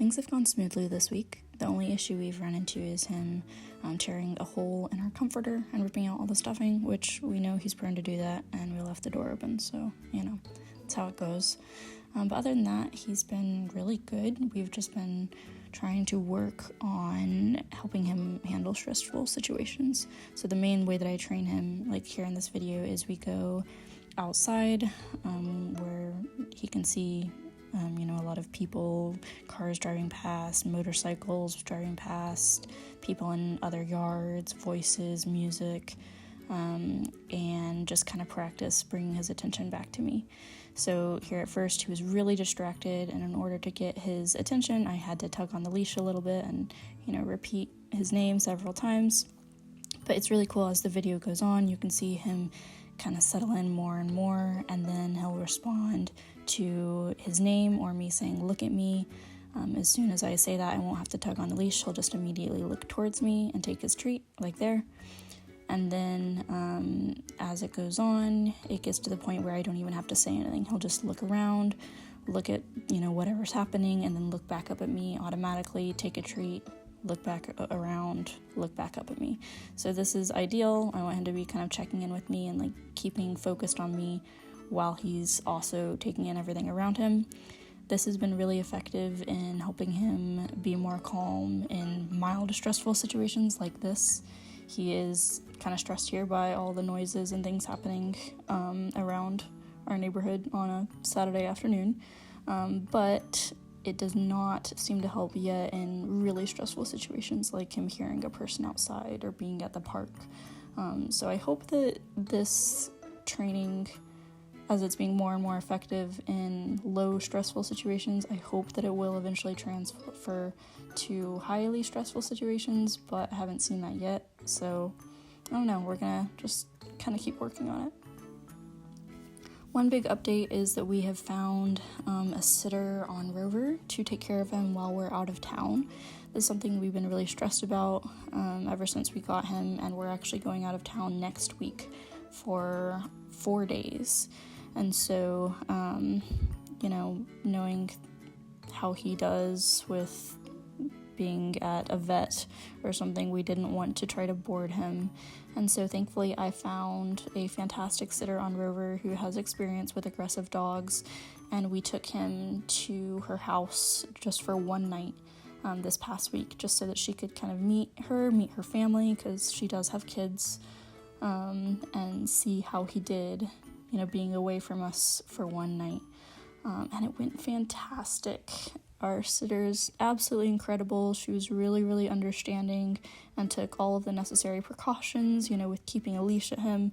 things have gone smoothly this week. The only issue we've run into is him tearing a hole in our comforter and ripping out all the stuffing, which we know he's prone to do that, and we left the door open, so, that's how it goes. But other than that, he's been really good. We've just been trying to work on helping him handle stressful situations. So the main way that I train him, like here in this video, is we go outside where he can see a lot of people, cars driving past, motorcycles driving past, people in other yards, voices, music, and just kind of practice bringing his attention back to me. So here at first he was really distracted, and in order to get his attention I had to tug on the leash a little bit and repeat his name several times. But it's really cool as the video goes on. You can see him kind of settle in more and more, and then he'll respond to his name or me saying look at me. As soon as I say that, I won't have to tug on the leash. He'll just immediately look towards me and take his treat, like there. And then as it goes on, it gets to the point where I don't even have to say anything. He'll just look around, look at whatever's happening, and then look back up at me automatically, take a treat, look back around, look back up at me. So this is ideal. I want him to be kind of checking in with me and keeping focused on me while he's also taking in everything around him. This has been really effective in helping him be more calm in mild stressful situations like this. He is kind of stressed here by all the noises and things happening around our neighborhood on a Saturday afternoon, but it does not seem to help yet in really stressful situations like him hearing a person outside or being at the park. So I hope that this training, as it's being more and more effective in low stressful situations, I hope that it will eventually transfer to highly stressful situations, but I haven't seen that yet. So I don't know, we're gonna just kind of keep working on it. One big update is that we have found a sitter on Rover to take care of him while we're out of town. This is something we've been really stressed about ever since we got him, and we're actually going out of town next week for 4 days. And so, knowing how he does with being at a vet or something, we didn't want to try to board him. And so thankfully I found a fantastic sitter on Rover who has experience with aggressive dogs, and we took him to her house just for one night this past week, just so that she could kind of meet her family, because she does have kids, and see how he did, being away from us for one night. And it went fantastic. Our sitter is absolutely incredible. She was really, really understanding and took all of the necessary precautions, with keeping a leash at him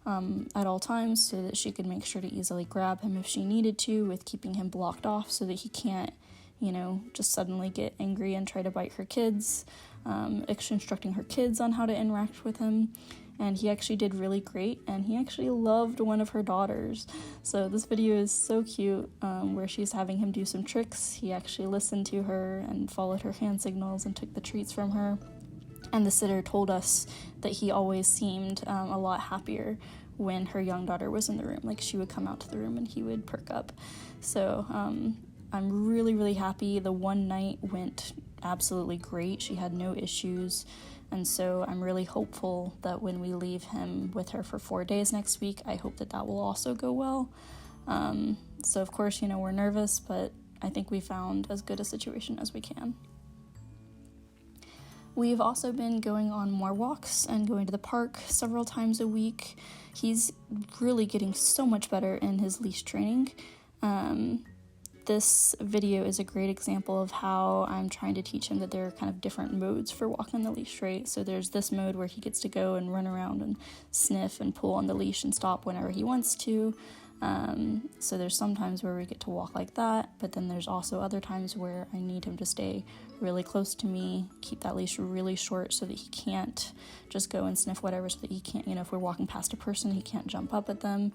at all times so that she could make sure to easily grab him if she needed to, with keeping him blocked off so that he can't, just suddenly get angry and try to bite her kids, instructing her kids on how to interact with him. And he actually did really great, and he actually loved one of her daughters. So this video is so cute, where she's having him do some tricks. He actually listened to her and followed her hand signals and took the treats from her. And the sitter told us that he always seemed a lot happier when her young daughter was in the room. She would come out to the room and he would perk up. So I'm really, really happy. The one night went absolutely great. She had no issues. And so I'm really hopeful that when we leave him with her for 4 days next week, I hope that will also go well. So of course, we're nervous, but I think we found as good a situation as we can. We've also been going on more walks and going to the park several times a week. He's really getting so much better in his leash training. This video is a great example of how I'm trying to teach him that there are kind of different modes for walking the leash, right? So there's this mode where he gets to go and run around and sniff and pull on the leash and stop whenever he wants to. So there's some times where we get to walk like that, but then there's also other times where I need him to stay really close to me, keep that leash really short so that he can't just go and sniff whatever, so that he can't, if we're walking past a person, he can't jump up at them.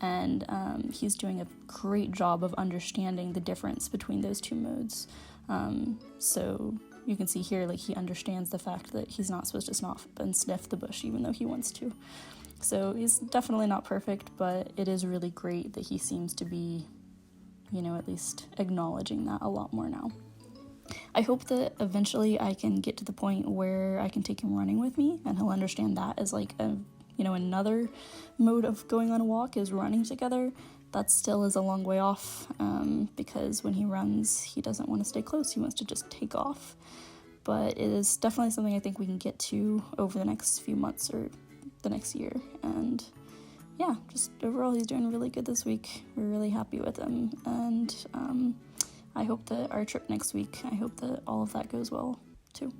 And he's doing a great job of understanding the difference between those two modes. So you can see here, he understands the fact that he's not supposed to stop and sniff the bush even though he wants to. So he's definitely not perfect, but it is really great that he seems to be, at least acknowledging that a lot more now. I hope that eventually I can get to the point where I can take him running with me, and he'll understand that as like a, another mode of going on a walk is running together. That still is a long way off, because when he runs, he doesn't want to stay close. He wants to just take off. But it is definitely something I think we can get to over the next few months or the next year. And yeah, just overall, he's doing really good this week. We're really happy with him. And I hope that our trip next week, I hope that all of that goes well too.